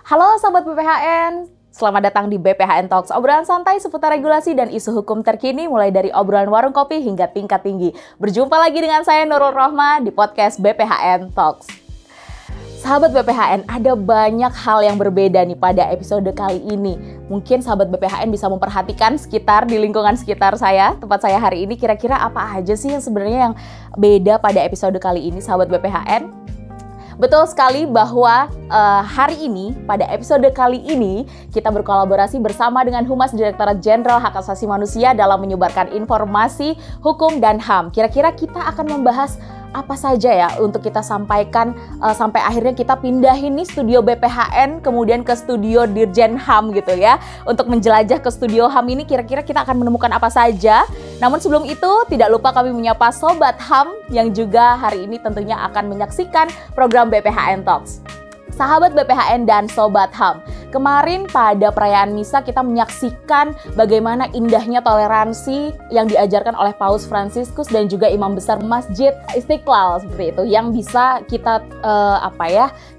Halo Sobat BPHN, selamat datang di BPHN Talks, obrolan santai seputar regulasi dan isu hukum terkini mulai dari obrolan warung kopi hingga tingkat tinggi. Berjumpa lagi dengan saya Nurul Rohma di podcast BPHN Talks. Sahabat BPHN, ada banyak hal yang berbeda nih pada episode kali ini. Mungkin sahabat BPHN bisa memperhatikan di lingkungan sekitar saya, tempat saya hari ini, kira-kira apa aja sih yang sebenarnya yang beda pada episode kali ini, sahabat BPHN? Betul sekali bahwa hari ini, pada episode kali ini, kita berkolaborasi bersama dengan Humas Direktorat Jenderal Hak Asasi Manusia dalam menyebarkan informasi hukum dan HAM. Kira-kira kita akan membahas apa saja ya untuk kita sampaikan sampai akhirnya kita pindahin nih studio BPHN kemudian ke studio Dirjen HAM gitu ya. Untuk menjelajah ke studio HAM ini kira-kira kita akan menemukan apa saja. Namun sebelum itu tidak lupa kami menyapa Sobat HAM yang juga hari ini tentunya akan menyaksikan program BPHN Talks. Sahabat BPHN dan Sobat HAM, kemarin pada perayaan Misa kita menyaksikan bagaimana indahnya toleransi yang diajarkan oleh Paus Fransiskus dan juga Imam Besar Masjid Istiqlal seperti itu, yang bisa kita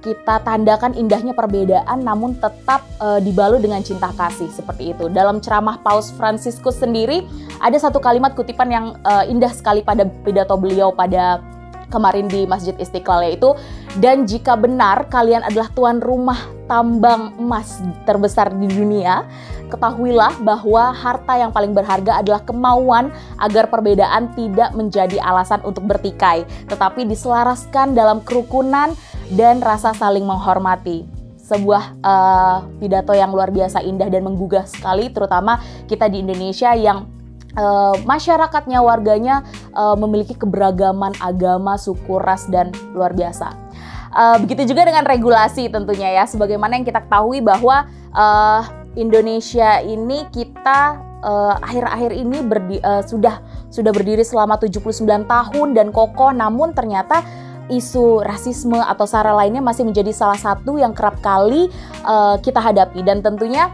kita tandakan indahnya perbedaan namun tetap dibalut dengan cinta kasih seperti itu. Dalam ceramah Paus Fransiskus sendiri ada satu kalimat kutipan yang indah sekali pada pidato beliau pada kemarin di Masjid Istiqlal, yaitu, "Dan jika benar kalian adalah tuan rumah tambang emas terbesar di dunia, ketahuilah bahwa harta yang paling berharga adalah kemauan agar perbedaan tidak menjadi alasan untuk bertikai, tetapi diselaraskan dalam kerukunan dan rasa saling menghormati." Sebuah pidato yang luar biasa indah dan menggugah sekali, terutama kita di Indonesia yang masyarakatnya, warganya memiliki keberagaman agama, suku, ras, dan luar biasa. Begitu juga dengan regulasi tentunya ya, sebagaimana yang kita ketahui bahwa Indonesia ini kita akhir-akhir ini sudah berdiri selama 79 tahun dan kokoh, namun ternyata isu rasisme atau sara lainnya masih menjadi salah satu yang kerap kali kita hadapi, dan tentunya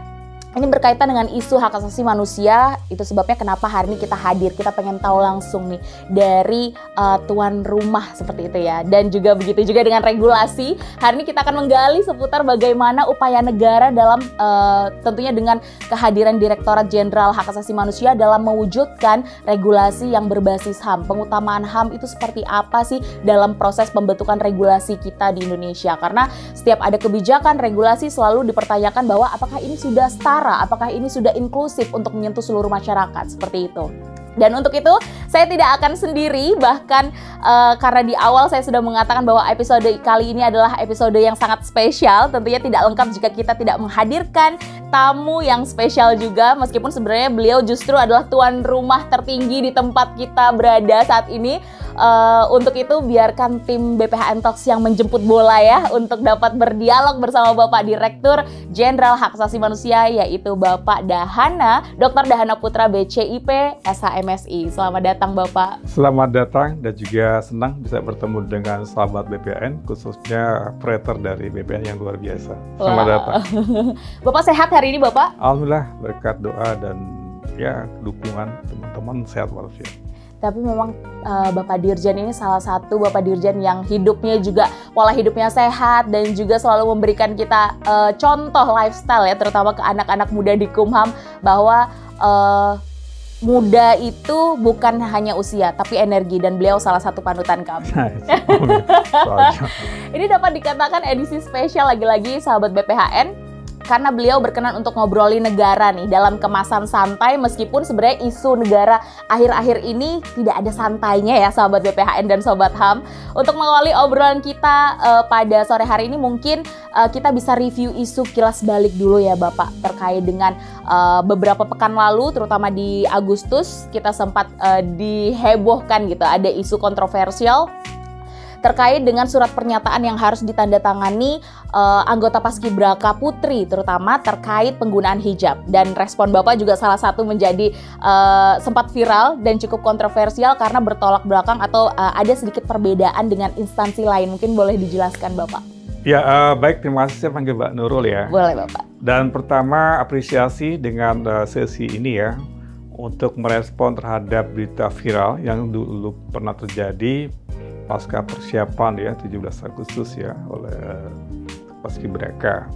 ini berkaitan dengan isu hak asasi manusia. Itu sebabnya kenapa hari ini kita hadir. Kita pengen tahu langsung nih dari tuan rumah seperti itu ya. Dan juga begitu juga dengan regulasi. Hari ini kita akan menggali seputar bagaimana upaya negara dalam tentunya dengan kehadiran Direktorat Jenderal Hak Asasi Manusia dalam mewujudkan regulasi yang berbasis HAM. Pengutamaan HAM itu seperti apa sih dalam proses pembentukan regulasi kita di Indonesia? Karena setiap ada kebijakan regulasi selalu dipertanyakan bahwa apakah ini sudah apakah ini sudah inklusif untuk menyentuh seluruh masyarakat, seperti itu. Dan untuk itu saya tidak akan sendiri, bahkan karena di awal saya sudah mengatakan bahwa episode kali ini adalah episode yang sangat spesial. Tentunya tidak lengkap jika kita tidak menghadirkan tamu yang spesial juga, meskipun sebenarnya beliau justru adalah tuan rumah tertinggi di tempat kita berada saat ini. Untuk itu biarkan tim BPHN Talks yang menjemput bola ya untuk dapat berdialog bersama Bapak Direktur Jenderal Hak Asasi Manusia, yaitu Bapak Dahana, Dr. Dahana Putra BCIP SHMSI. Selamat datang Bapak. Selamat datang, dan juga senang bisa bertemu dengan sahabat BPHN, khususnya operator dari BPHN yang luar biasa. Selamat datang. Bapak sehat hari ini Bapak? Alhamdulillah, berkat doa dan ya dukungan teman-teman sehat walafiat. Tapi memang Bapak Dirjen ini salah satu Bapak Dirjen yang hidupnya juga, pola hidupnya sehat dan juga selalu memberikan kita contoh lifestyle ya, terutama ke anak-anak muda di Kumham, bahwa muda itu bukan hanya usia tapi energi, dan beliau salah satu panutan kami. Ini dapat dikatakan edisi spesial lagi-lagi sahabat BPHN, karena beliau berkenan untuk ngobrolin negara nih dalam kemasan santai, meskipun sebenarnya isu negara akhir-akhir ini tidak ada santainya ya sahabat BPHN dan Sobat HAM. Untuk mengawali obrolan kita pada sore hari ini, mungkin kita bisa review isu kilas balik dulu ya Bapak, terkait dengan beberapa pekan lalu, terutama di Agustus, kita sempat dihebohkan gitu, ada isu kontroversial terkait dengan surat pernyataan yang harus ditandatangani anggota Paskibraka Putri, terutama terkait penggunaan hijab. Dan respon Bapak juga salah satu menjadi sempat viral dan cukup kontroversial karena bertolak belakang atau ada sedikit perbedaan dengan instansi lain. Mungkin boleh dijelaskan Bapak? Ya, baik, terima kasih, saya panggil Mbak Nurul ya. Boleh Bapak. Dan pertama, apresiasi dengan sesi ini ya, untuk merespon terhadap berita viral yang dulu pernah terjadi pasca persiapan ya 17 Agustus ya oleh Paskibraka.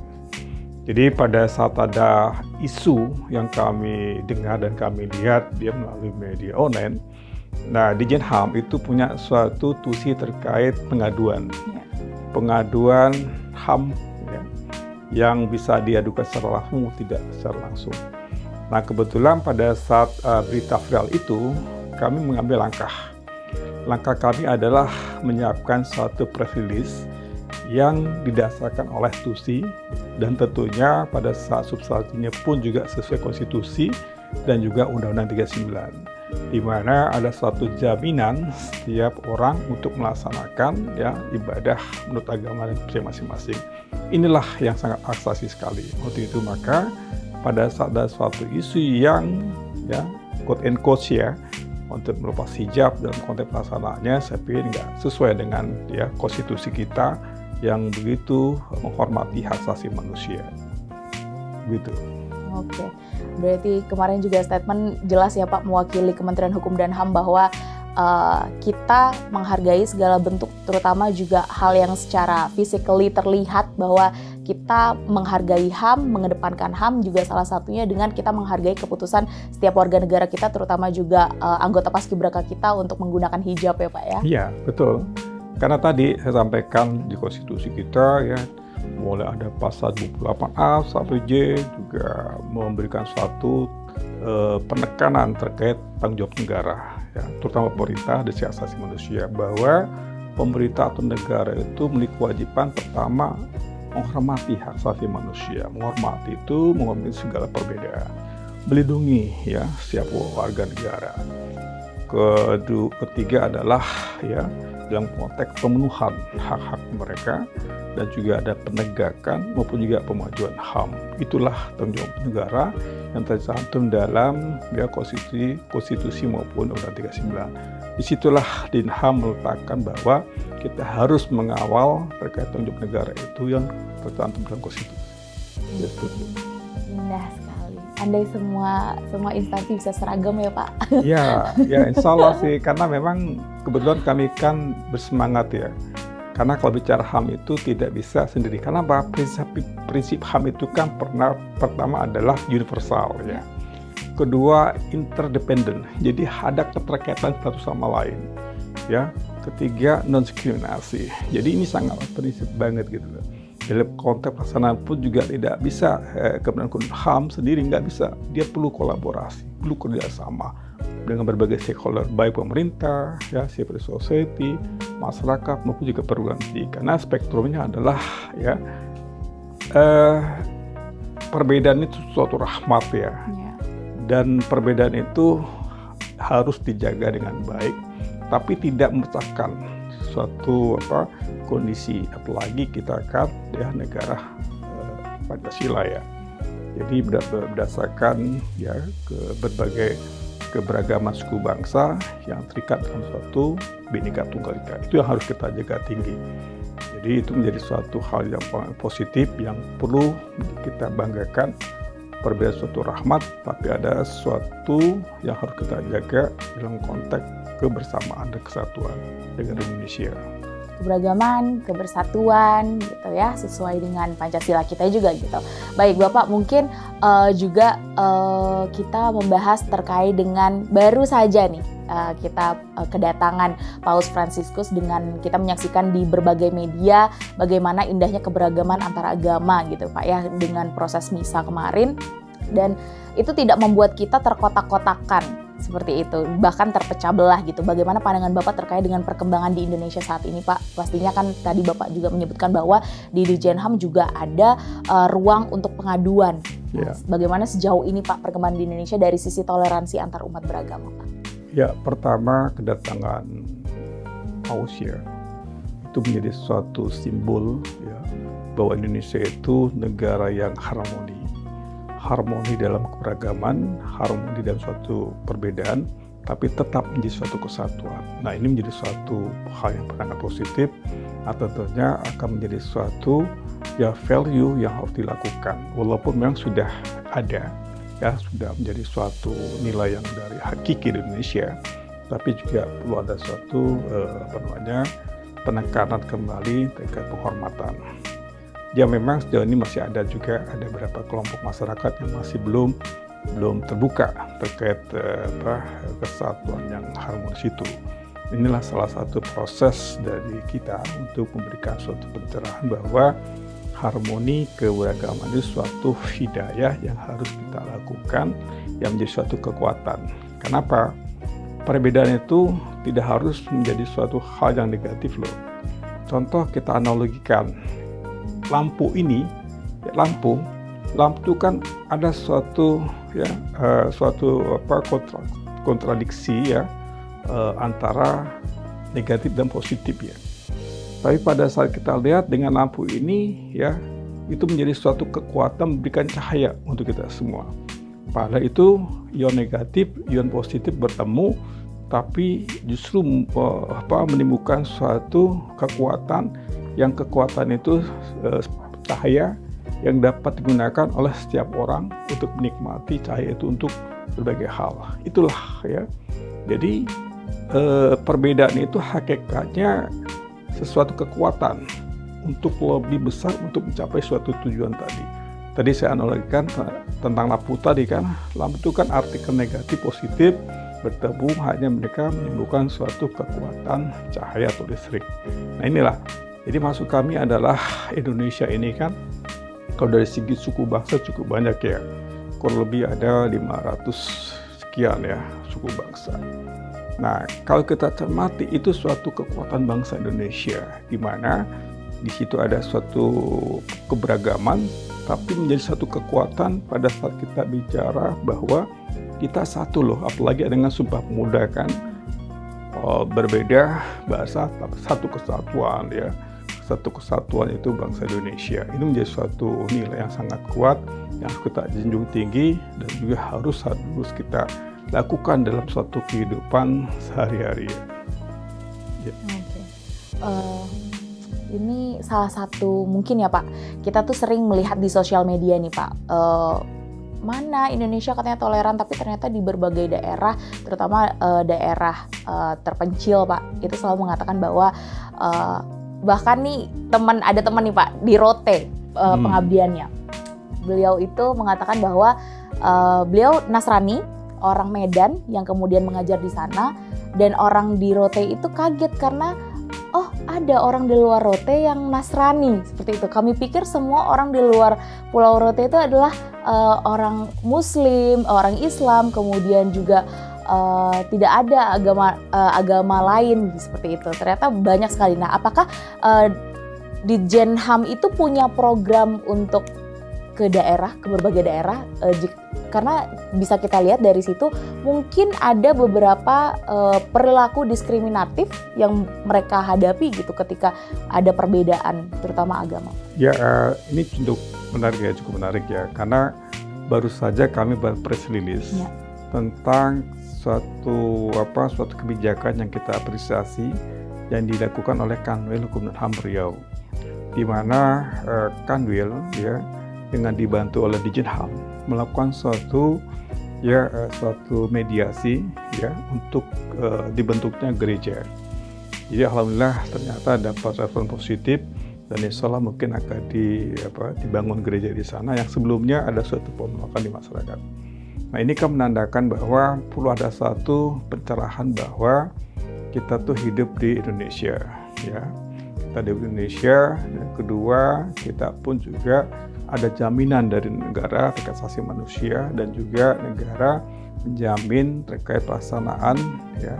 Jadi pada saat ada isu yang kami dengar dan kami lihat dia melalui media online, nah Ditjen HAM itu punya suatu tusi terkait pengaduan, pengaduan HAM ya, yang bisa diadukan secara langsung tidak secara langsung. Nah kebetulan pada saat berita viral itu kami mengambil langkah. Langkah kami adalah menyiapkan suatu press release yang didasarkan oleh tusi dan tentunya pada saat substansinya pun juga sesuai konstitusi dan juga Undang-Undang 39, di mana ada suatu jaminan setiap orang untuk melaksanakan ya ibadah menurut agama dan percaya masing-masing. Inilah yang sangat asasi sekali. Untuk itu maka pada saat ada suatu isu yang ya quote and quote ya untuk melepas hijab dalam konteks pelaksanaannya, saya pikir nggak sesuai dengan ya konstitusi kita yang begitu menghormati hak asasi manusia. Gitu. Oke, berarti kemarin juga statement jelas ya Pak mewakili Kementerian Hukum dan HAM bahwa kita menghargai segala bentuk, terutama juga hal yang secara physically terlihat bahwa kita menghargai HAM, mengedepankan HAM juga salah satunya dengan kita menghargai keputusan setiap warga negara kita, terutama juga anggota paskibraka kita untuk menggunakan hijab ya Pak ya? Iya, betul. Karena tadi saya sampaikan di konstitusi kita ya, mulai ada pasal 28A sampai J juga memberikan suatu penekanan terkait tanggung jawab negara, ya, terutama pemerintah dan hak asasi manusia, bahwa pemerintah atau negara itu memiliki kewajiban pertama menghormati hak asasi manusia. Menghormati itu menghormati segala perbedaan, melindungi ya setiap warga negara. Ketiga adalah ya dalam konteks pemenuhan hak-hak mereka dan juga ada penegakan maupun juga pemajuan HAM. Itulah tanggung jawab negara yang tercantum dalam ya konstitusi maupun Undang-Undang 39. Disitulah Din HAM meletakkan bahwa kita harus mengawal terkait tanggung jawab negara itu yang tercantum dalam konstitusi. Indah sekali. Andai semua instansi bisa seragam ya Pak. Ya insya Allah sih, karena memang kebetulan kami kan bersemangat ya. Karena kalau bicara HAM itu tidak bisa sendiri. Karena apa? Prinsip HAM itu kan pertama adalah universal ya. Kedua interdependen. Jadi ada keterkaitan satu sama lain. Ya. Ketiga non-diskriminasi. Jadi ini sangat prinsip banget gitu loh. Dalam konteks pelaksanaan pun juga tidak bisa Kementerian Hukum HAM sendiri nggak bisa. Dia perlu kolaborasi, perlu kerjasama dengan berbagai stakeholder, baik pemerintah, ya, civil society, masyarakat maupun juga perguruan tinggi. Karena spektrumnya adalah ya perbedaan itu suatu rahmat ya. Dan perbedaan itu harus dijaga dengan baik, tapi tidak memecahkan suatu kondisi, apalagi kita kan ya negara Pancasila ya. Jadi berdasarkan ya berbagai keberagaman suku bangsa yang terikat dalam suatu Bhinneka Tunggal Ika. Itu yang harus kita jaga tinggi. Jadi itu menjadi suatu hal yang positif yang perlu kita banggakan. Perbedaan suatu rahmat, tapi ada sesuatu yang harus kita jaga dalam konteks kebersamaan dan kesatuan dengan Indonesia. Keberagaman, kebersatuan gitu ya, sesuai dengan Pancasila kita juga gitu. Baik Bapak, mungkin juga kita membahas terkait dengan baru saja nih kita kedatangan Paus Fransiskus, dengan kita menyaksikan di berbagai media bagaimana indahnya keberagaman antara agama gitu Pak ya, dengan proses misa kemarin, dan itu tidak membuat kita terkotak-kotakan seperti itu, bahkan terpecah belah gitu. Bagaimana pandangan Bapak terkait dengan perkembangan di Indonesia saat ini Pak? Pastinya kan tadi Bapak juga menyebutkan bahwa di Ditjen HAM juga ada ruang untuk pengaduan. Ya. Bagaimana sejauh ini Pak perkembangan di Indonesia dari sisi toleransi antar umat beragama Pak? Ya, pertama kedatangan Paus ya, itu menjadi suatu simbol ya bahwa Indonesia itu negara yang harmoni dalam keberagaman, harmoni dalam suatu perbedaan, tapi tetap menjadi suatu kesatuan. Nah, ini menjadi suatu hal yang sangat positif, atau tentunya akan menjadi suatu ya value yang harus dilakukan, walaupun memang sudah ada ya, sudah menjadi suatu nilai yang dari hakiki di Indonesia, tapi juga perlu ada suatu penekanan kembali terkait penghormatan. Ya memang sejauh ini masih ada beberapa kelompok masyarakat yang masih belum terbuka terkait kesatuan yang harmonis itu. Inilah salah satu proses dari kita untuk memberikan suatu pencerahan bahwa harmoni keberagaman itu suatu hidayah yang harus kita lakukan, yang menjadi suatu kekuatan. Kenapa? Perbedaan itu tidak harus menjadi suatu hal yang negatif loh. Contoh kita analogikan lampu ini, lampu itu kan ada suatu kontradiksi ya antara negatif dan positif ya. Tapi pada saat kita lihat dengan lampu ini ya, itu menjadi suatu kekuatan memberikan cahaya untuk kita semua. Padahal itu ion negatif, ion positif bertemu, tapi justru menimbulkan suatu kekuatan, yang kekuatan itu cahaya yang dapat digunakan oleh setiap orang untuk menikmati cahaya itu untuk berbagai hal. Itulah ya. Jadi perbedaan itu hakikatnya sesuatu kekuatan untuk lebih besar untuk mencapai suatu tujuan tadi. Tadi saya analogikan tentang lampu tadi kan, lampu itu kan artikel negatif positif bertemu, hanya mereka menimbulkan suatu kekuatan cahaya atau listrik. Nah inilah. Jadi maksud kami adalah Indonesia ini kan, kalau dari segi suku bangsa cukup banyak ya, kurang lebih ada 500 sekian ya suku bangsa. Nah kalau kita cermati itu suatu kekuatan bangsa Indonesia, di mana di situ ada suatu keberagaman, tapi menjadi satu kekuatan pada saat kita bicara bahwa kita satu loh, apalagi dengan Sumpah Pemuda kan, berbeda bahasa tapi satu kesatuan ya. Satu kesatuan itu bangsa Indonesia. Ini menjadi suatu nilai yang sangat kuat yang harus kita junjung tinggi dan juga harus kita lakukan dalam suatu kehidupan sehari-hari. Ya. Oke. Ini salah satu mungkin ya Pak, kita tuh sering melihat di sosial media nih Pak, mana Indonesia katanya toleran, tapi ternyata di berbagai daerah, terutama daerah terpencil Pak, itu selalu mengatakan bahwa bahkan nih ada teman nih Pak di Rote pengabdiannya. Beliau itu mengatakan bahwa beliau Nasrani, orang Medan yang kemudian mengajar di sana, dan orang di Rote itu kaget karena oh ada orang di luar Rote yang Nasrani seperti itu. Kami pikir semua orang di luar Pulau Rote itu adalah orang Muslim, orang Islam, kemudian juga tidak ada agama lain seperti itu. Ternyata banyak sekali. Nah, apakah di Jenham itu punya program untuk ke daerah, ke berbagai daerah? Karena bisa kita lihat dari situ mungkin ada beberapa perilaku diskriminatif yang mereka hadapi gitu ketika ada perbedaan, terutama agama. Ya, ini cukup menarik ya, karena baru saja kami press release tentang suatu kebijakan yang kita apresiasi yang dilakukan oleh Kanwil Hukum dan HAM Riau, di mana Kanwil ya dengan dibantu oleh Dijenham melakukan suatu mediasi ya untuk dibentuknya gereja. Jadi alhamdulillah ternyata dapat respon positif dan insya Allah mungkin akan dibangun gereja di sana yang sebelumnya ada suatu penolakan di masyarakat. Nah ini kan menandakan bahwa perlu ada satu pencerahan bahwa kita tuh hidup di Indonesia ya. Kita di Indonesia, dan kedua kita pun juga ada jaminan dari negara terkait asasi manusia dan juga negara menjamin terkait pelaksanaan ya,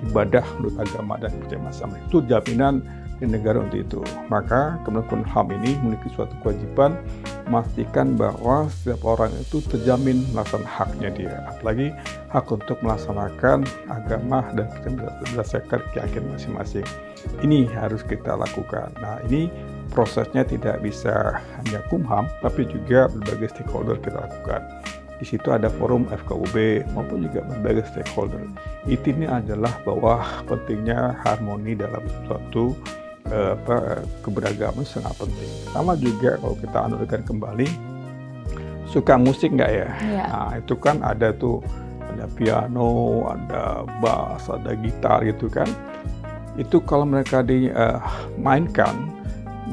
ibadah menurut agama dan percaya masing-masing. Itu jaminan di negara untuk itu. Maka Kemenkumham HAM ini memiliki suatu kewajiban memastikan bahwa setiap orang itu terjamin melaksanakan haknya dia, apalagi hak untuk melaksanakan agama dan berdasarkan keyakinan masing-masing. Ini harus kita lakukan. Nah ini prosesnya tidak bisa hanya Kumham, tapi juga berbagai stakeholder kita lakukan. Di situ ada forum FKUB maupun juga berbagai stakeholder. Intinya adalah bahwa pentingnya harmoni dalam suatu keberagaman sangat penting. Sama juga kalau kita analogikan kembali, suka musik nggak ya? Yeah. Nah itu kan ada piano, ada bass, ada gitar gitu kan. Itu kalau mereka dimainkan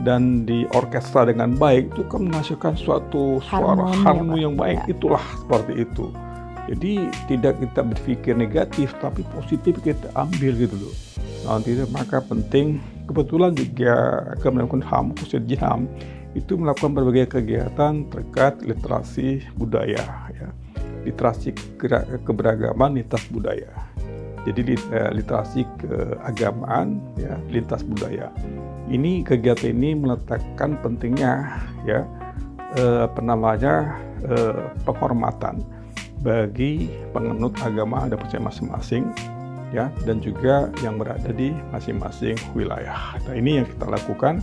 dan diorkestra dengan baik, itu kan menghasilkan suatu suara harmoni yang baik. Itulah seperti itu. Jadi tidak kita berpikir negatif, tapi positif kita ambil gitu loh. Nanti maka penting, kebetulan juga Kemenkumham HAM, khususnya Jinham, itu melakukan berbagai kegiatan terkait literasi budaya, ya. Literasi keberagaman lintas budaya. Jadi literasi keagamaan, ya, lintas budaya. Ini kegiatan ini meletakkan pentingnya, ya, penghormatan bagi penganut agama dan percaya masing-masing, ya, dan juga yang berada di masing-masing wilayah. Nah, ini yang kita lakukan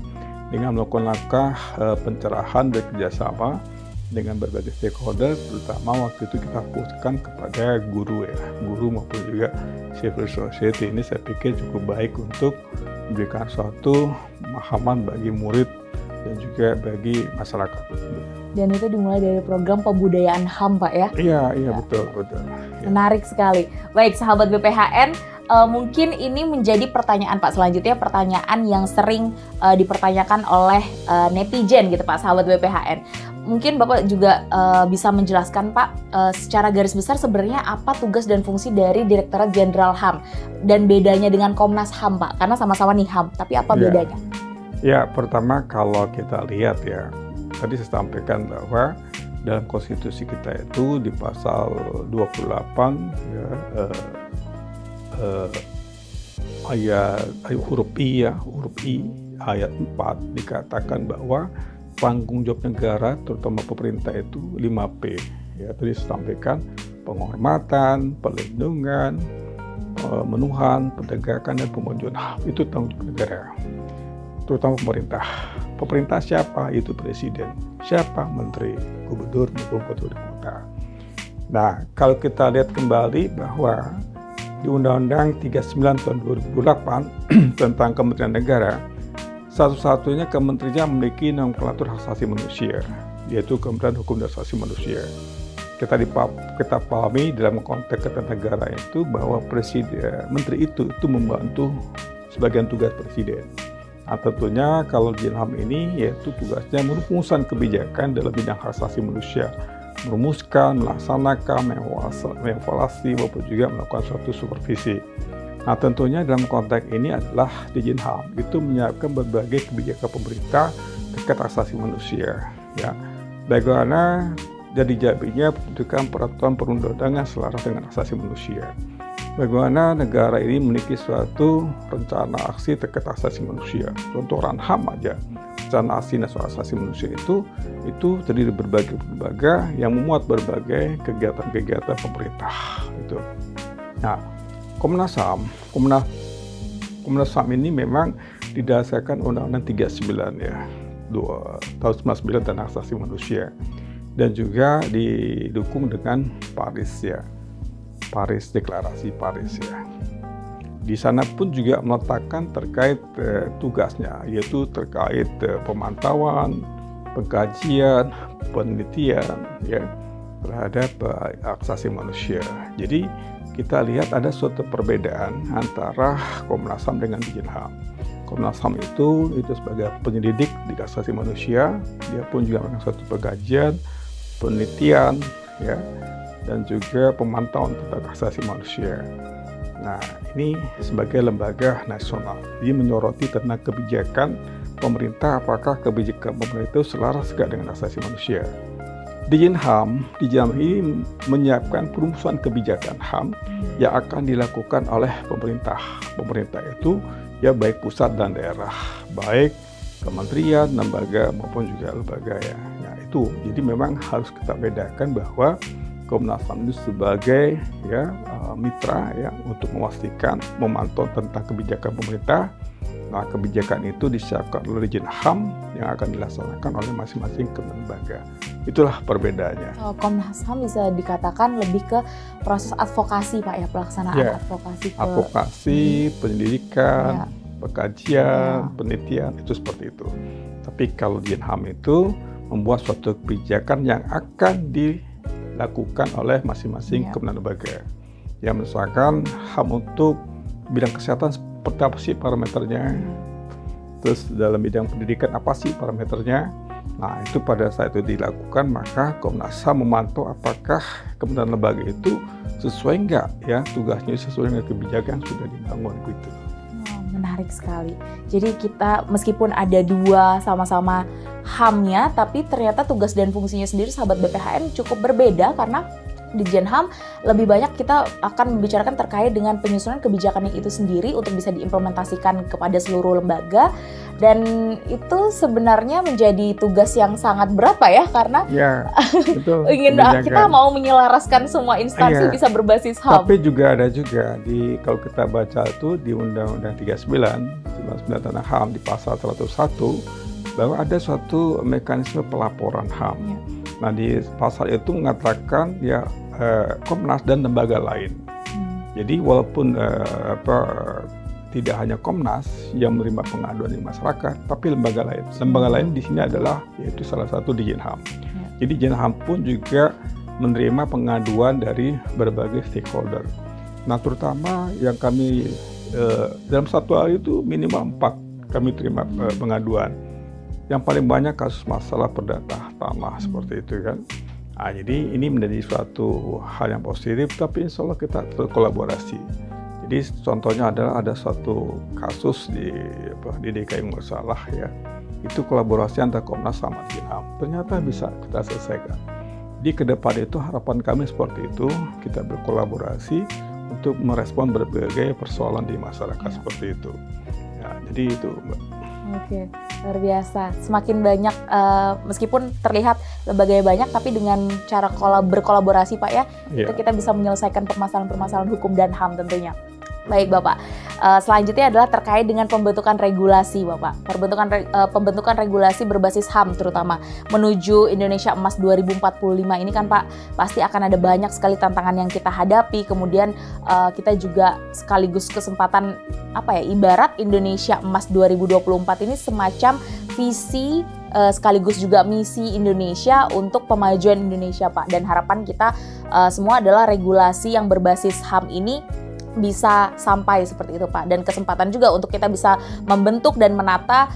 dengan melakukan langkah pencerahan dan kerjasama dengan berbagai stakeholder, terutama waktu itu kita fokuskan kepada guru, ya, guru maupun juga civil society. Ini saya pikir cukup baik untuk memberikan suatu pemahaman bagi murid dan juga bagi masyarakat. Dan itu dimulai dari program pembudayaan HAM, Pak, ya? Iya, betul. Menarik sekali. Baik, sahabat BPHN, mungkin ini menjadi pertanyaan, Pak, selanjutnya pertanyaan yang sering dipertanyakan oleh netizen gitu, Pak, sahabat BPHN. Mungkin Bapak juga bisa menjelaskan, Pak, secara garis besar sebenarnya apa tugas dan fungsi dari Direktorat Jenderal HAM dan bedanya dengan Komnas HAM, Pak? Karena sama-sama nih HAM, tapi apa bedanya? Ya, pertama kalau kita lihat, ya, tadi saya sampaikan bahwa dalam konstitusi kita itu di pasal 28, ya, ayat huruf I, ayat 4 dikatakan bahwa tanggung jawab negara terutama pemerintah itu 5P, ya. Tadi saya sampaikan penghormatan, perlindungan, pemenuhan, penegakan, dan pemujuan HAM. Itu tanggung jawab negara, terutama pemerintah. Pemerintah siapa? Itu presiden. Siapa? Menteri, gubernur, maupun wali kota. Nah, kalau kita lihat kembali bahwa di Undang-Undang 39 tahun 2008 tentang Kementerian Negara, satu-satunya kementerian memiliki nomenklatur hak asasi manusia, yaitu Kementerian Hukum dan Asasi Manusia. Kita pahami dalam konteks ketatanegaraan itu bahwa presiden, menteri itu membantu sebagian tugas presiden. Nah, tentunya kalau Jinham ini yaitu tugasnya merumuskan kebijakan dalam bidang hak asasi manusia, merumuskan, melaksanakan, mengevaluasi maupun juga melakukan suatu supervisi. Nah, tentunya dalam konteks ini adalah di Jinham itu menyiapkan berbagai kebijakan pemerintah terkait hak asasi manusia, ya. Bagaimana jadi jadinya pembentukan peraturan perundang-undangan selaras dengan hak asasi manusia. Bagaimana negara ini memiliki suatu rencana aksi terkait hak asasi manusia. Contoh HAM aja, rencana aksi nasional asasi manusia itu terdiri berbagai lembaga yang memuat berbagai kegiatan-kegiatan pemerintah. Itu. Nah, Komnas HAM ini memang didasarkan Undang-Undang 39, ya, tahun 99 tentang hak asasi manusia, dan juga didukung dengan Paris, ya. Deklarasi Paris, ya. Di sana pun juga meletakkan terkait tugasnya, yaitu terkait pemantauan, pengkajian, penelitian, ya, terhadap hak asasi manusia. Jadi kita lihat ada suatu perbedaan antara Komnas HAM dengan Jinham. Komnas HAM itu sebagai penyelidik di hak asasi manusia, dia pun juga melakukan suatu pengkajian, penelitian, ya, dan juga pemantauan tentang hak asasi manusia. Nah, ini sebagai lembaga nasional, dia menyoroti tentang kebijakan pemerintah, apakah kebijakan pemerintah itu selaras dengan hak asasi manusia. Di Jinham ini menyiapkan perumusan kebijakan HAM yang akan dilakukan oleh pemerintah. Pemerintah itu ya baik pusat dan daerah, baik kementerian, lembaga maupun juga lembaga, ya. Nah, itu jadi memang harus kita bedakan bahwa Komnas HAM itu sebagai, ya, mitra, ya, untuk memastikan memantau tentang kebijakan pemerintah. Nah, kebijakan itu disiapkan oleh Jinham yang akan dilaksanakan oleh masing-masing lembaga. Itulah perbedaannya. Komnas HAM bisa dikatakan lebih ke proses advokasi, Pak, ya, pelaksanaan, ya, advokasi, penyelidikan, ya, pengkajian, ya, penelitian, itu seperti itu. Tapi kalau Jinham itu membuat suatu kebijakan yang akan dilakukan oleh masing-masing, ya, kementerian lembaga. Ya, misalkan HAM untuk bidang kesehatan seperti apa sih parameternya? terus dalam bidang pendidikan apa sih parameternya. Nah, itu pada saat itu dilakukan, maka Komnas HAM memantau apakah kementerian lembaga itu sesuai nggak ya tugasnya, sesuai dengan kebijakan yang sudah dibangun gitu. Menarik sekali. Jadi kita meskipun ada dua sama-sama HAM-nya, tapi ternyata tugas dan fungsinya sendiri sahabat BPHN cukup berbeda, karena di Dijen HAM lebih banyak kita akan membicarakan terkait dengan penyusunan kebijakan yang itu sendiri untuk bisa diimplementasikan kepada seluruh lembaga, dan itu sebenarnya menjadi tugas yang sangat berat Pak ya, karena betul, kita mau menyelaraskan semua instansi bisa berbasis HAM. Tapi juga ada kalau kita baca itu di Undang-Undang 39 tentang HAM di pasal 101 bahwa ada suatu mekanisme pelaporan HAM. Nah, di pasal itu mengatakan Komnas dan lembaga lain. Jadi walaupun tidak hanya Komnas yang menerima pengaduan di masyarakat, tapi lembaga lain. Lembaga lain di sini adalah yaitu salah satu Dijen HAM. Jadi Dijen HAM pun juga menerima pengaduan dari berbagai stakeholder. Nah, terutama yang kami dalam satu hari itu minimal 4 kami terima pengaduan. Yang paling banyak kasus masalah perdata tanah seperti itu kan. Nah, jadi ini menjadi suatu hal yang positif, tapi insya Allah kita berkolaborasi. Jadi contohnya adalah ada suatu kasus di DKI masalah ya. Itu kolaborasi antara Komnas sama Dijen HAM. Ternyata bisa kita selesaikan. Di ke depan itu harapan kami seperti itu, kita berkolaborasi untuk merespon berbagai persoalan di masyarakat seperti itu. Ya, jadi itu Mbak. Oke, luar biasa. Semakin banyak, meskipun terlihat lembaganya banyak, tapi dengan cara berkolaborasi Pak ya, itu kita bisa menyelesaikan permasalahan-permasalahan hukum dan HAM tentunya. Baik Bapak, selanjutnya adalah terkait dengan pembentukan regulasi Bapak. Pembentukan regulasi berbasis HAM terutama menuju Indonesia Emas 2045 ini kan Pak, pasti akan ada banyak sekali tantangan yang kita hadapi. Kemudian kita juga sekaligus kesempatan ibarat Indonesia Emas 2024 ini semacam visi sekaligus juga misi Indonesia untuk pemajuan Indonesia Pak. Dan harapan kita semua adalah regulasi yang berbasis HAM ini bisa sampai seperti itu Pak, dan kesempatan juga untuk kita bisa membentuk dan menata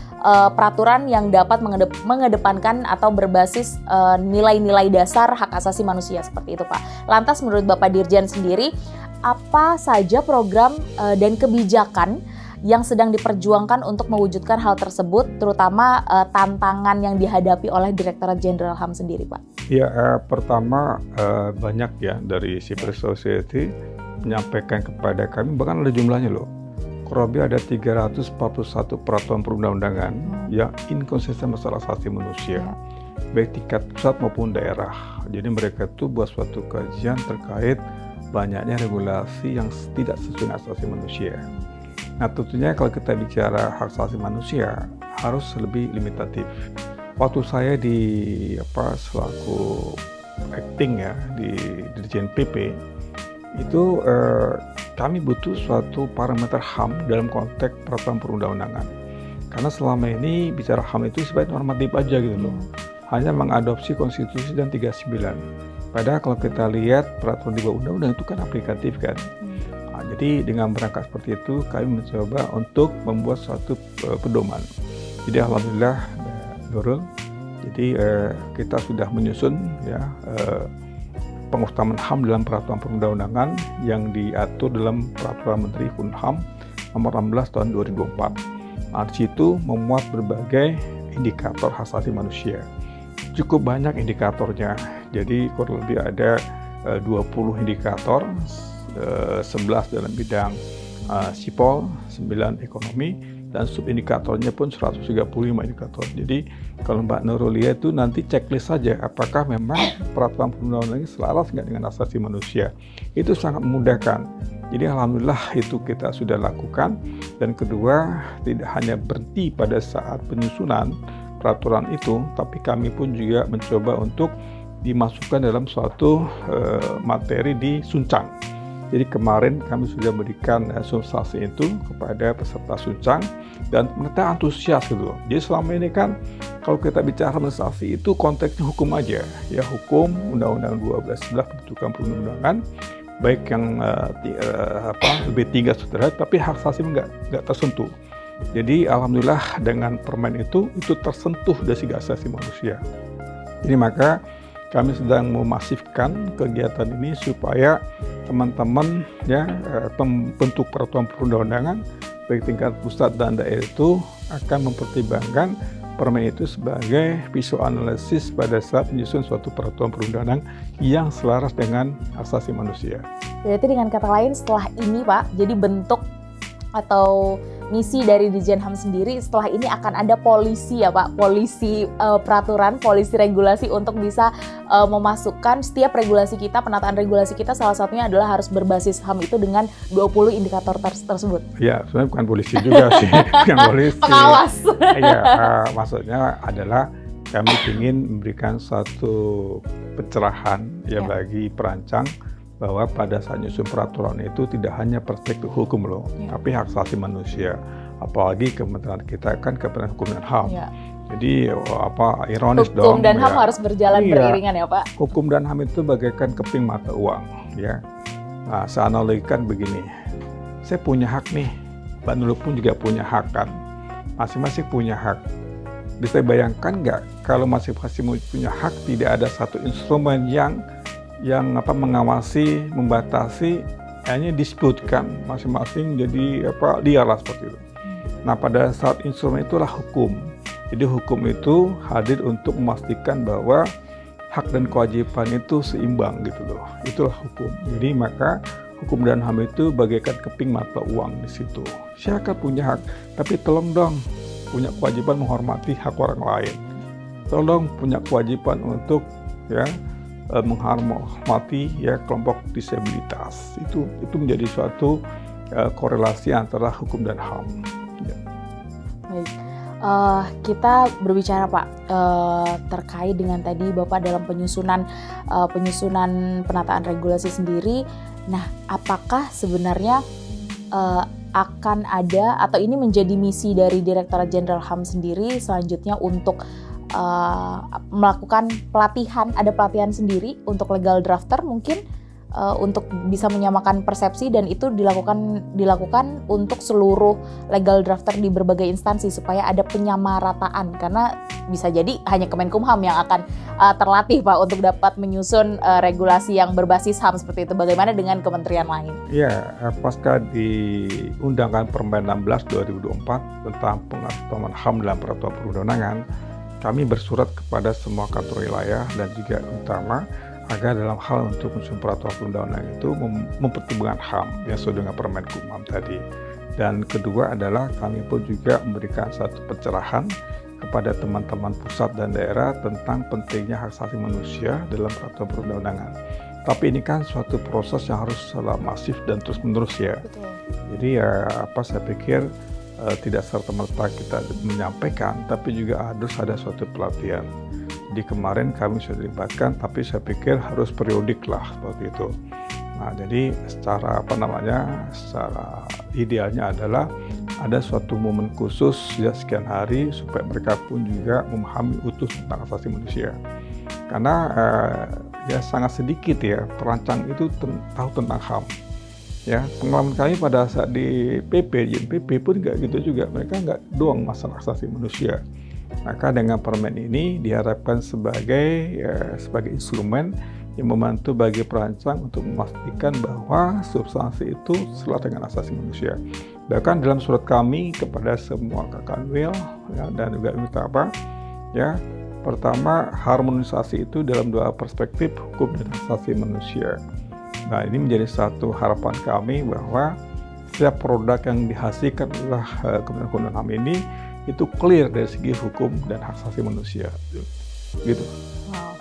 peraturan yang dapat mengedepankan atau berbasis nilai-nilai dasar hak asasi manusia seperti itu Pak. Lantas menurut Bapak Dirjen sendiri, apa saja program dan kebijakan yang sedang diperjuangkan untuk mewujudkan hal tersebut, terutama tantangan yang dihadapi oleh Direktorat Jenderal HAM sendiri Pak? Ya, pertama banyak ya dari civil society menyampaikan kepada kami, bahkan ada jumlahnya loh. Kurang lebih ada 341 peraturan perundang-undangan yang inkonsisten masalah asasi manusia, baik tingkat pusat maupun daerah. Jadi mereka itu buat suatu kajian terkait banyaknya regulasi yang tidak sesuai asasi manusia. Nah, tentunya kalau kita bicara hak asasi manusia harus lebih limitatif. Waktu saya selaku acting ya di Dirjen PP, itu kami butuh suatu parameter HAM dalam konteks peraturan perundang-undangan. Karena selama ini bicara HAM itu sebagai normatif aja gitu loh. Hanya mengadopsi konstitusi dan 39. Padahal kalau kita lihat peraturan di bawah undang-undang itu kan aplikatif kan. Nah, jadi dengan berangkat seperti itu kami mencoba untuk membuat suatu pedoman. Jadi alhamdulillah Nurul, jadi kita sudah menyusun ya pengutamaan HAM dalam peraturan perundang-undangan yang diatur dalam Peraturan Menteri Hukum HAM nomor 16 tahun 2004. Nah, di situ memuat berbagai indikator hak asasi manusia. Cukup banyak indikatornya. Jadi kurang lebih ada 20 indikator, 11 dalam bidang sipol, 9 ekonomi, dan subindikatornya pun 135 indikator. Jadi kalau Mbak Nurul lihat itu nanti checklist saja apakah memang peraturan perundang-undangan ini selaras nggak dengan asasi manusia. Itu sangat memudahkan. Jadi alhamdulillah itu kita sudah lakukan. Dan kedua, tidak hanya berhenti pada saat penyusunan peraturan itu, tapi kami pun juga mencoba untuk dimasukkan dalam suatu materi di Suncang. Jadi kemarin kami sudah berikan sosialisasi itu kepada peserta Suncang dan mereka antusias gitu loh. Jadi selama ini kan kalau kita bicara sosialisasi itu konteksnya hukum aja, ya hukum Undang-Undang 1211 pembentukan perundang-undangan, baik yang lebih tinggi sederhana, tapi hak asasi nggak tersentuh. Jadi alhamdulillah dengan permen itu tersentuh dari segi asasi manusia. Jadi maka kami sedang memasifkan kegiatan ini supaya teman-teman ya pembentuk peraturan perundang-undangan baik tingkat pusat dan daerah itu akan mempertimbangkan permen itu sebagai visual analisis pada saat menyusun suatu peraturan perundang-undangan yang selaras dengan asasi manusia. Berarti dengan kata lain setelah ini Pak, jadi bentuk atau misi dari Ditjen HAM sendiri setelah ini akan ada polisi ya Pak, polisi peraturan, polisi regulasi untuk bisa memasukkan setiap regulasi kita, penataan regulasi kita salah satunya adalah harus berbasis HAM itu dengan 20 indikator tersebut. Ya, sebenarnya bukan polisi juga sih, bukan polisi. Pengawas. Iya, maksudnya adalah kami ingin memberikan suatu pencerahan ya bagi perancang bahwa pada saat nyusun peraturan itu tidak hanya perspektif hukum loh, tapi hak asasi manusia. Apalagi kementerian kita kan Kementerian Hukum dan HAM. Jadi ironis hukum dong. Hukum dan HAM harus berjalan beriringan ya Pak. Hukum dan HAM itu bagaikan keping mata uang ya. Nah, saya analogikan begini. Saya punya hak nih, Mbak Nurul pun juga punya hak kan. Masing-masing punya hak. Bisa bayangkan nggak kalau masing-masing punya hak tidak ada satu instrumen yang mengawasi, membatasi, hanya disebutkan masing-masing jadi liar lah seperti itu. Nah pada saat instrumen itulah hukum. Jadi hukum itu hadir untuk memastikan bahwa hak dan kewajiban itu seimbang gitu loh. Itulah hukum. Jadi maka hukum dan HAM itu bagaikan keping mata uang di situ. Siapa punya hak, tapi tolong dong punya kewajiban menghormati hak orang lain. Tolong dong punya kewajiban untuk menghormati kelompok disabilitas. Itu menjadi suatu korelasi antara hukum dan HAM. Ya. Baik, kita berbicara Pak terkait dengan tadi Bapak dalam penyusunan penataan regulasi sendiri. Nah, apakah sebenarnya akan ada atau ini menjadi misi dari Direktorat Jenderal HAM sendiri selanjutnya untuk melakukan pelatihan, ada pelatihan sendiri untuk legal drafter mungkin untuk bisa menyamakan persepsi dan itu dilakukan untuk seluruh legal drafter di berbagai instansi supaya ada penyamarataan karena bisa jadi hanya Kemenkumham yang akan terlatih Pak untuk dapat menyusun regulasi yang berbasis HAM seperti itu. Bagaimana dengan kementerian lain? Ya, pasca diundangkan Permen 16 2024 tentang pengaturan HAM dalam peraturan perundang-undangan, kami bersurat kepada semua kantor wilayah dan juga utama agar dalam hal untuk menyusun peraturan perundang-undangan itu mempertimbangkan HAM yang sesuai dengan Permen Kumham tadi. Dan kedua adalah kami pun juga memberikan satu pencerahan kepada teman-teman pusat dan daerah tentang pentingnya hak asasi manusia dalam peraturan perundang-undangan. Tapi ini kan suatu proses yang harus secara masif dan terus-menerus ya. Betul. Jadi saya pikir tidak serta-merta kita menyampaikan, tapi juga harus ada suatu pelatihan. Di kemarin kami sudah dilibatkan, tapi saya pikir harus periodik lah seperti itu. Nah, jadi secara secara idealnya adalah ada suatu momen khusus sekian hari supaya mereka pun juga memahami utuh tentang asasi manusia. Karena sangat sedikit ya perancang itu tahu tentang HAM. Ya, pengalaman kami pada saat di JNPP pun nggak gitu juga, mereka nggak doang masalah asasi manusia. Maka dengan permen ini diharapkan sebagai instrumen yang membantu bagi perancang untuk memastikan bahwa substansi itu selaras dengan asasi manusia. Bahkan dalam surat kami kepada semua Kakanwil dan juga pertama harmonisasi itu dalam dua perspektif hukum dan asasi manusia. Nah, ini menjadi satu harapan kami bahwa setiap produk yang dihasilkan oleh Kementerian Hukum dan HAM ini itu clear dari segi hukum dan hak asasi manusia. Gitu. Wow.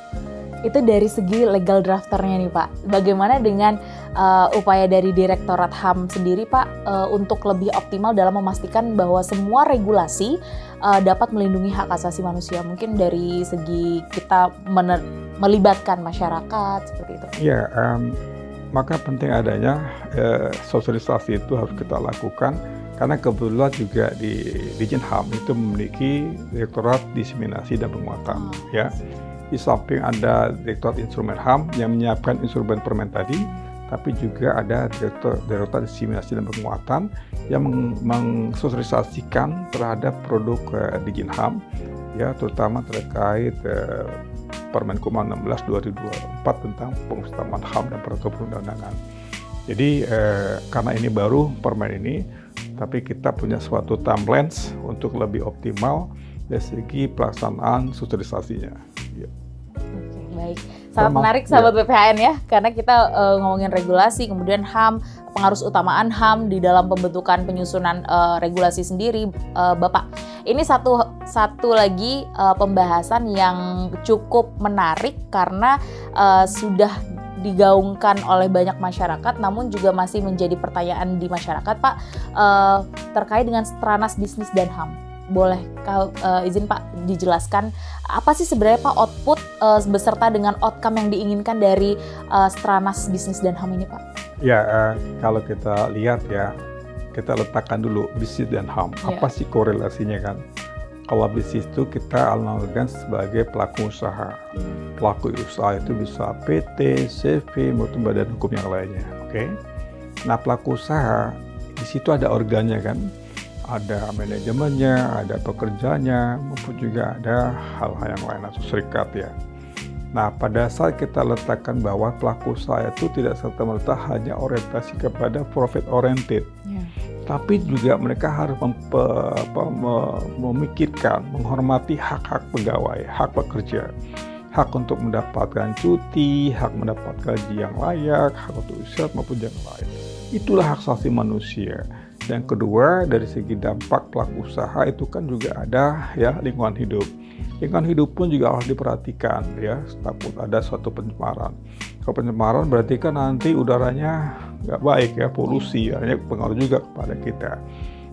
Itu dari segi legal drafternya nih Pak. Bagaimana dengan upaya dari Direktorat HAM sendiri Pak untuk lebih optimal dalam memastikan bahwa semua regulasi dapat melindungi hak asasi manusia? Mungkin dari segi kita melibatkan masyarakat seperti itu. Iya, maka penting adanya sosialisasi itu harus kita lakukan karena kebetulan juga di Ditjen HAM itu memiliki Direktorat Diseminasi dan Penguatan ya. Di samping ada Direktorat Instrumen HAM yang menyiapkan instrumen permen tadi, tapi juga ada Direktorat Diseminasi dan Penguatan yang mensosialisasikan terhadap produk Dijen HAM, ya, terutama terkait Permenkumham 16/2024 tentang pengutamakan HAM dan peraturan perundang-undangan. Jadi karena ini baru permen ini, tapi kita punya suatu timelines untuk lebih optimal dari segi pelaksanaan sosialisasinya. Ya. Oke, baik. Sangat menarik sahabat BPHN ya, karena kita ngomongin regulasi, kemudian HAM, pengaruh utamaan HAM di dalam pembentukan penyusunan regulasi sendiri. Bapak, ini satu lagi pembahasan yang cukup menarik karena sudah digaungkan oleh banyak masyarakat, namun juga masih menjadi pertanyaan di masyarakat, Pak, terkait dengan stranas bisnis dan HAM. Boleh izin Pak dijelaskan apa sih sebenarnya Pak output beserta dengan outcome yang diinginkan dari stranas bisnis dan HAM ini, Pak? Ya, kalau kita lihat ya, kita letakkan dulu bisnis dan HAM. Apa sih korelasinya kan? Kalau bisnis itu kita analogikan sebagai pelaku usaha. Pelaku usaha itu bisa PT, CV, maupun badan hukum yang lainnya. Oke? Nah, pelaku usaha di situ ada organnya kan? Ada manajemennya, ada pekerjanya, maupun juga ada hal-hal yang lain atau serikat ya. Nah, pada saat kita letakkan bahwa pelaku usaha itu tidak serta-merta hanya orientasi kepada profit oriented, tapi juga mereka harus memikirkan, menghormati hak-hak pegawai, hak pekerja, hak untuk mendapatkan cuti, hak mendapat gaji yang layak, hak untuk istirahat maupun yang lain. Itulah hak asasi manusia. Yang kedua, dari segi dampak pelaku usaha itu kan juga ada ya lingkungan hidup. Lingkungan hidup pun juga harus diperhatikan ya, takut ada suatu pencemaran. Kalau pencemaran berarti kan nanti udaranya nggak baik ya, polusi, artinya pengaruh juga kepada kita.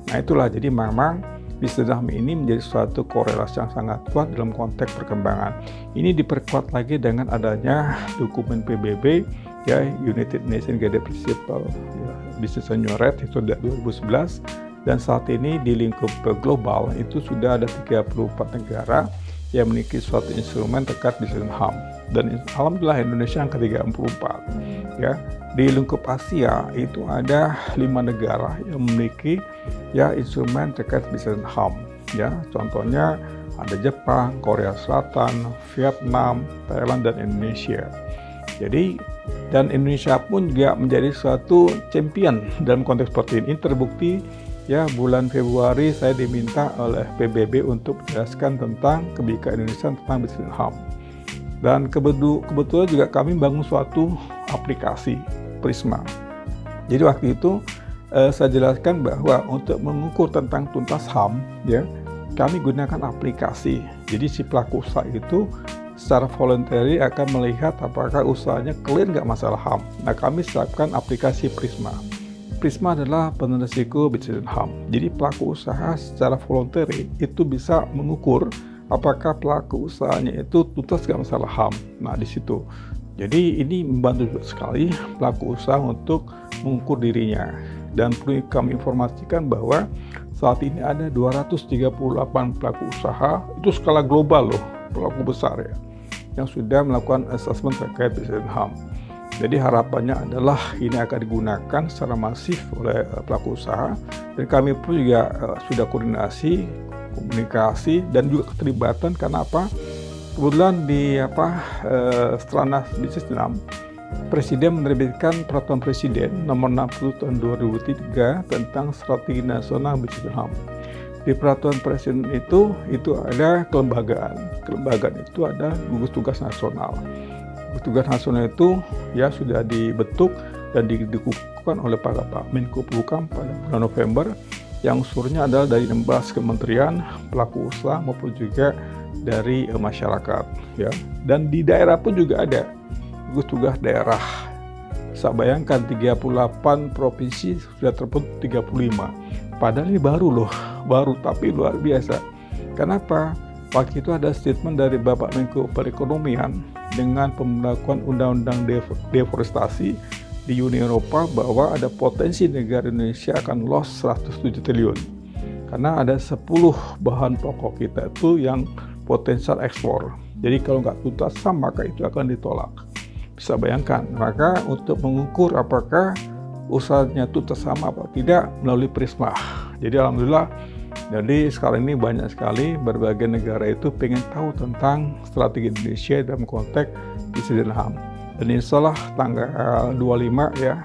Nah itulah, jadi memang bisnis HAM ini menjadi suatu korelasi yang sangat kuat dalam konteks perkembangan. Ini diperkuat lagi dengan adanya dokumen PBB ya, United Nations Guiding Principle ya, Business and New Rate itu dari 2011, dan saat ini di lingkup global itu sudah ada 34 negara yang memiliki suatu instrumen terkait bisnis HAM, dan alhamdulillah Indonesia yang ke-34 ya. Di lingkup Asia itu ada 5 negara yang memiliki ya instrumen terkait bisnis HAM ya. Contohnya ada Jepang, Korea Selatan, Vietnam, Thailand, dan Indonesia. Jadi dan Indonesia pun juga menjadi suatu champion dalam konteks seperti ini. Terbukti ya, bulan Februari saya diminta oleh PBB untuk menjelaskan tentang kebijakan Indonesia tentang bisnis HAM. Dan kebetulan juga kami bangun suatu aplikasi Prisma. Jadi waktu itu saya jelaskan bahwa untuk mengukur tentang tuntas HAM ya, kami gunakan aplikasi. Jadi si pelaku usaha itu secara voluntary akan melihat apakah usahanya clear nggak masalah HAM. Nah, kami siapkan aplikasi Prisma. Prisma adalah penelisiko bisnis HAM. Jadi pelaku usaha secara voluntary itu bisa mengukur apakah pelaku usahanya itu tuntas nggak masalah HAM. Nah, di situ. Jadi ini membantu sekali pelaku usaha untuk mengukur dirinya. Dan perlu kami informasikan bahwa saat ini ada 238 pelaku usaha, itu skala global loh, pelaku besar ya, yang sudah melakukan assessment terkait bisnis HAM. Jadi harapannya adalah ini akan digunakan secara masif oleh pelaku usaha, dan kami pun juga sudah koordinasi, komunikasi, dan juga keterlibatan. Karena apa? Kebetulan di Stranas Bisnis HAM, Presiden menerbitkan Peraturan Presiden Nomor 60 Tahun 2003 tentang Strategi Nasional Bisnis HAM. Di Peraturan Presiden itu ada kelembagaan. Kelembagaan itu ada gugus tugas nasional. Gugus tugas nasional itu ya sudah dibentuk dan dikukuhkan oleh Pak Menko Polhukam pada bulan November, yang unsurnya adalah dari 16 kementerian, pelaku usaha maupun juga dari masyarakat ya. Dan di daerah pun juga ada gugus tugas daerah. Saya bayangkan 38 provinsi sudah terbentuk 35. Padahal ini baru tapi luar biasa. Kenapa? Waktu itu ada statement dari Bapak Menko Perekonomian dengan pemberlakuan Undang-Undang Deforestasi di Uni Eropa bahwa ada potensi negara Indonesia akan loss 107 triliun. Karena ada 10 bahan pokok kita itu yang potensial ekspor. Jadi kalau nggak tuntas HAM maka itu akan ditolak. Bisa bayangkan, maka untuk mengukur apakah usahanya itu sama atau tidak melalui Prisma. Jadi alhamdulillah, jadi sekarang ini banyak sekali berbagai negara itu pengen tahu tentang strategi Indonesia dalam konteks bisnis dan HAM. Dan insya Allah tanggal 25 ya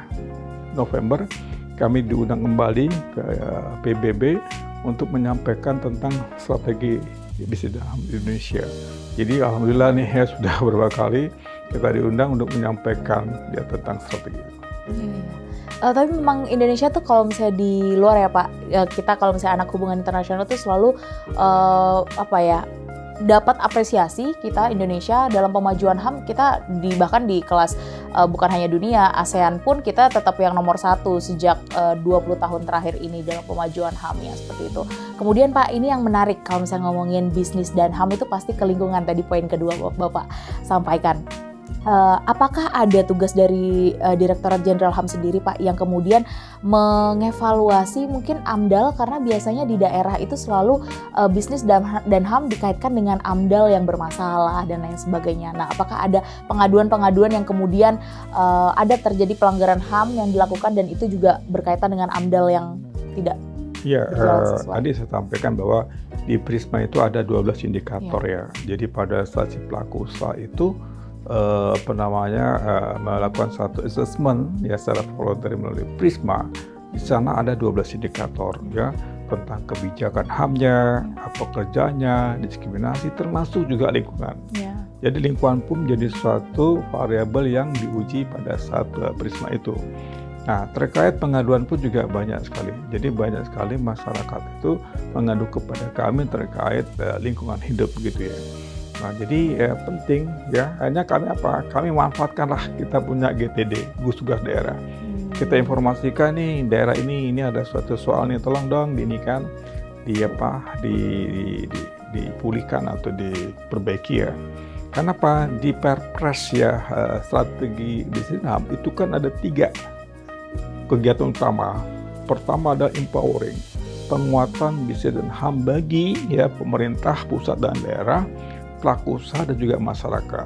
November kami diundang kembali ke PBB untuk menyampaikan tentang strategi bisnis dan HAM di Indonesia. Jadi alhamdulillah nih ya sudah beberapa kali kita diundang untuk menyampaikan ya tentang strategi itu. Tapi memang Indonesia tuh kalau misalnya di luar ya Pak, kita kalau misalnya anak hubungan internasional tuh selalu dapat apresiasi kita Indonesia dalam pemajuan HAM. Kita bahkan di kelas bukan hanya dunia, ASEAN pun kita tetap yang nomor 1 sejak 20 tahun terakhir ini dalam pemajuan HAM ya seperti itu. Kemudian Pak, ini yang menarik kalau misalnya ngomongin bisnis dan HAM itu pasti ke lingkungan, tadi poin kedua Bapak sampaikan. Apakah ada tugas dari Direktorat Jenderal HAM sendiri Pak yang kemudian mengevaluasi mungkin AMDAL, karena biasanya di daerah itu selalu bisnis dan HAM dikaitkan dengan AMDAL yang bermasalah dan lain sebagainya. Nah, apakah ada pengaduan-pengaduan yang kemudian ada terjadi pelanggaran HAM yang dilakukan dan itu juga berkaitan dengan AMDAL yang tidak? Ya, tadi saya sampaikan bahwa di Prisma itu ada 12 indikator ya. Jadi pada saat si pelaku usaha itu melakukan satu assessment ya secara voluntary melalui Prisma. Di sana ada 12 indikator ya tentang kebijakan HAM-nya, apa kerjanya, diskriminasi, termasuk juga lingkungan. Jadi lingkungan pun menjadi suatu variabel yang diuji pada saat Prisma itu. Nah, terkait pengaduan pun juga banyak sekali. Jadi banyak sekali masyarakat itu mengadu kepada kami terkait lingkungan hidup gitu ya. Nah, jadi penting ya, hanya kami manfaatkanlah kita punya GTD, gugus tugas daerah. Kita informasikan nih daerah ini ada suatu soal nih, tolong dong dipulihkan atau diperbaiki ya. Kenapa? Di Perpres ya strategi bisnis HAM itu kan ada 3 kegiatan utama. Pertama ada empowering, penguatan bisnis dan HAM bagi ya pemerintah pusat dan daerah, pelaku usaha dan juga masyarakat.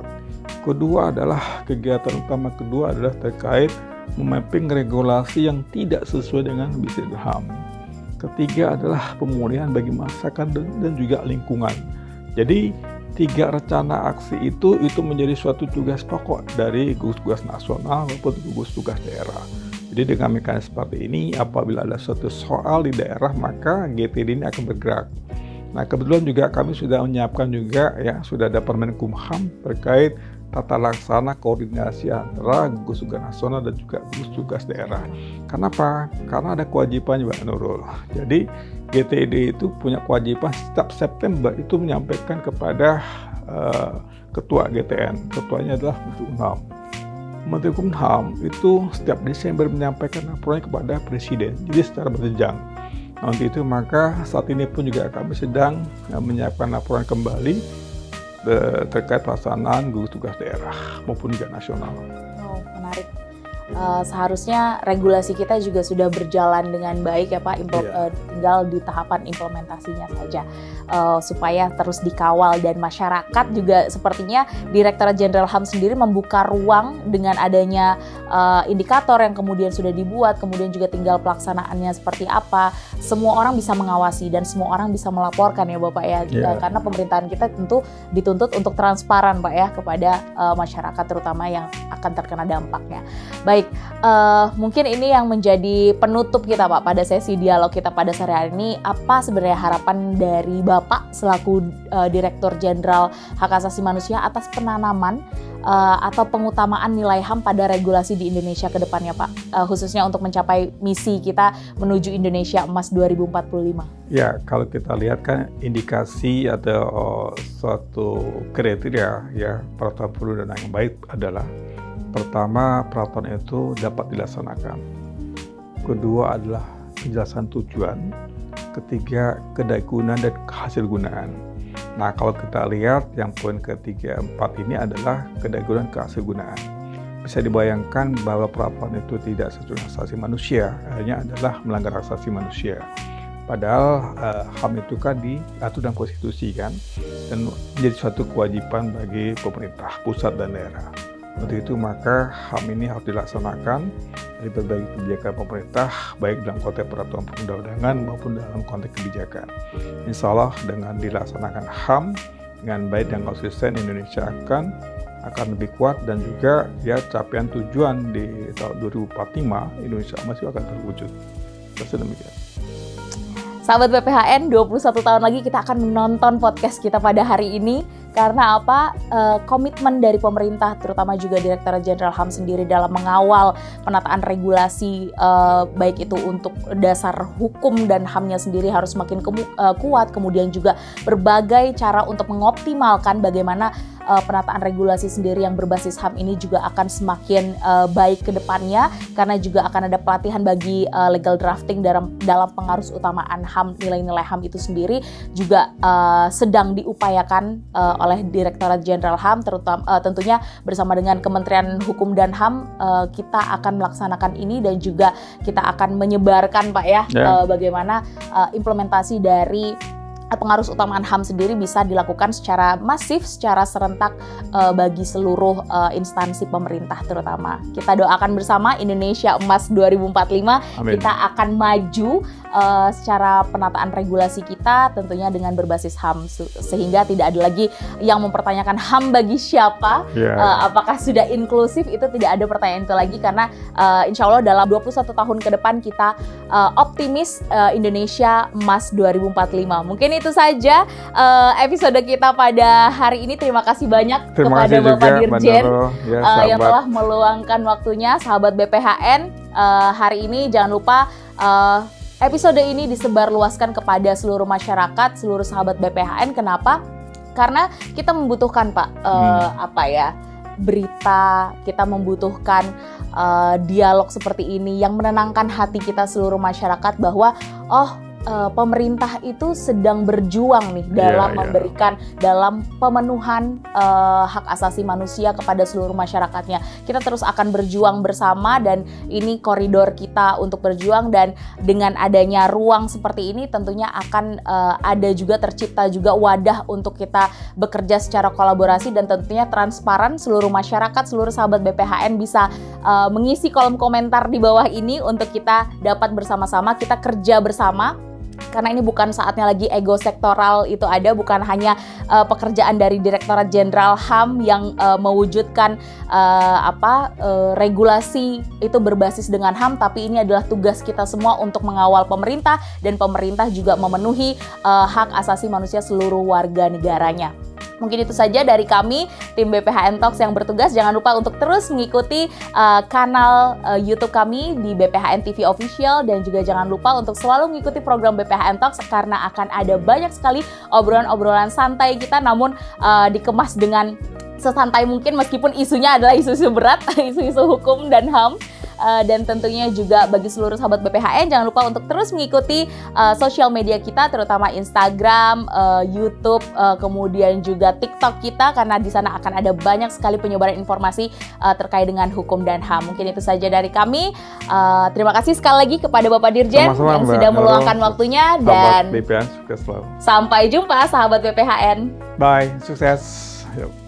Kedua adalah kegiatan utama kedua adalah terkait memapping regulasi yang tidak sesuai dengan bisnis dan HAM. Ketiga adalah pemulihan bagi masyarakat dan juga lingkungan. Jadi 3 rencana aksi itu menjadi suatu tugas pokok dari gugus tugas nasional maupun gugus tugas daerah. Jadi dengan mekanisme seperti ini, apabila ada suatu soal di daerah maka GTD ini akan bergerak. Nah, kebetulan juga kami sudah menyiapkan juga ya, sudah ada Permenkumham terkait tata laksana koordinasi antara gugus tugas nasional dan juga gugus tugas daerah. Kenapa? Karena ada kewajiban Mbak Nurul. Jadi GTD itu punya kewajiban setiap September itu menyampaikan kepada Ketua GTN. Ketuanya adalah Menteri Kumham. Menteri Kumham itu setiap Desember menyampaikan laporannya kepada Presiden. Jadi secara berjenjang. Nanti itu maka saat ini pun juga kami sedang menyiapkan laporan kembali terkait pelaksanaan gugus tugas daerah maupun juga nasional. Oh, menarik. Seharusnya regulasi kita juga sudah berjalan dengan baik ya Pak, tinggal di tahapan implementasinya saja supaya terus dikawal, dan masyarakat juga sepertinya Direktorat Jenderal HAM sendiri membuka ruang dengan adanya indikator yang kemudian sudah dibuat, kemudian juga tinggal pelaksanaannya seperti apa, semua orang bisa mengawasi dan semua orang bisa melaporkan ya Bapak ya, karena pemerintahan kita tentu dituntut untuk transparan Pak ya kepada masyarakat terutama yang akan terkena dampaknya. Baik, mungkin ini yang menjadi penutup kita Pak pada sesi dialog kita pada sore hari ini. Apa sebenarnya harapan dari Bapak selaku Direktur Jenderal Hak Asasi Manusia atas penanaman atau pengutamaan nilai HAM pada regulasi di Indonesia ke depannya Pak, khususnya untuk mencapai misi kita menuju Indonesia Emas 2045? Ya, kalau kita lihat kan indikasi atau suatu kriteria ya peraturan perundangan yang baik adalah pertama, peraturan itu dapat dilaksanakan. Kedua adalah penjelasan tujuan. Ketiga, kedagunaan dan kehasilgunaan. Nah, kalau kita lihat yang poin ketiga, 4 ini adalah kedagunaan kehasilgunaan. Bisa dibayangkan bahwa peraturan itu tidak sesuai dengan asasi manusia, hanya adalah melanggar asasi manusia. Padahal HAM itu kan diatur dalam konstitusi kan, dan menjadi suatu kewajiban bagi pemerintah pusat dan daerah. Untuk itu maka HAM ini harus dilaksanakan dari berbagai kebijakan pemerintah, baik dalam konteks peraturan perundang-undangan maupun dalam konteks kebijakan. Insya Allah dengan dilaksanakan HAM dengan baik dan konsisten, Indonesia akan lebih kuat, dan juga ya capaian tujuan di tahun 2045 Indonesia masih akan terwujud. Demikian. Sahabat BPHN, 21 tahun lagi kita akan menonton podcast kita pada hari ini. Karena apa? Komitmen dari pemerintah, terutama juga Direktorat Jenderal HAM sendiri dalam mengawal penataan regulasi, baik itu untuk dasar hukum dan HAM-nya sendiri harus makin kuat. Kemudian juga berbagai cara untuk mengoptimalkan bagaimana penataan regulasi sendiri yang berbasis HAM ini juga akan semakin baik ke depannya, karena juga akan ada pelatihan bagi legal drafting dalam pengarus utamaan HAM, nilai-nilai HAM itu sendiri juga sedang diupayakan oleh Direktorat Jenderal HAM, terutama tentunya bersama dengan Kementerian Hukum dan HAM. Kita akan melaksanakan ini dan juga kita akan menyebarkan, Pak ya, bagaimana implementasi dari pengarus utamaan HAM sendiri bisa dilakukan secara masif, secara serentak bagi seluruh instansi pemerintah terutama. Kita doakan bersama Indonesia Emas 2045. Amin. Kita akan maju secara penataan regulasi kita tentunya dengan berbasis HAM, sehingga tidak ada lagi yang mempertanyakan HAM bagi siapa, apakah sudah inklusif, itu tidak ada pertanyaan itu lagi, karena insya Allah dalam 21 tahun ke depan kita optimis Indonesia Emas 2045. Mungkin itu saja episode kita pada hari ini. Terima kasih banyak kepada Bapak Dirjen yang telah meluangkan waktunya. Sahabat BPHN, hari ini jangan lupa episode ini disebarluaskan kepada seluruh masyarakat, seluruh sahabat BPHN. Kenapa? Karena kita membutuhkan, Pak, berita, kita membutuhkan dialog seperti ini yang menenangkan hati kita seluruh masyarakat bahwa pemerintah itu sedang berjuang nih dalam memberikan, dalam pemenuhan hak asasi manusia kepada seluruh masyarakatnya. Kita terus akan berjuang bersama, dan ini koridor kita untuk berjuang, dan dengan adanya ruang seperti ini tentunya akan ada juga, tercipta juga wadah untuk kita bekerja secara kolaborasi dan tentunya transparan. Seluruh masyarakat, seluruh sahabat BPHN bisa mengisi kolom komentar di bawah ini untuk kita dapat bersama-sama, kita kerja bersama. Karena ini bukan saatnya lagi ego sektoral itu ada, bukan hanya pekerjaan dari Direktorat Jenderal HAM yang mewujudkan regulasi itu berbasis dengan HAM, tapi ini adalah tugas kita semua untuk mengawal pemerintah, dan pemerintah juga memenuhi hak asasi manusia seluruh warga negaranya. Mungkin itu saja dari kami, tim BPHN Talks yang bertugas. Jangan lupa untuk terus mengikuti kanal YouTube kami di BPHN TV Official, dan juga jangan lupa untuk selalu mengikuti program BPHN Talks, karena akan ada banyak sekali obrolan-obrolan santai kita, namun dikemas dengan sesantai mungkin, meskipun isunya adalah isu-isu berat, isu-isu hukum dan HAM. Dan tentunya juga bagi seluruh sahabat BPHN, jangan lupa untuk terus mengikuti sosial media kita, terutama Instagram, YouTube, kemudian juga TikTok kita, karena di sana akan ada banyak sekali penyebaran informasi terkait dengan hukum dan HAM. Mungkin itu saja dari kami. Terima kasih sekali lagi kepada Bapak Dirjen yang sudah meluangkan waktunya, dan BPHN sukses selalu. Sampai jumpa sahabat BPHN. Bye, sukses. Yuk.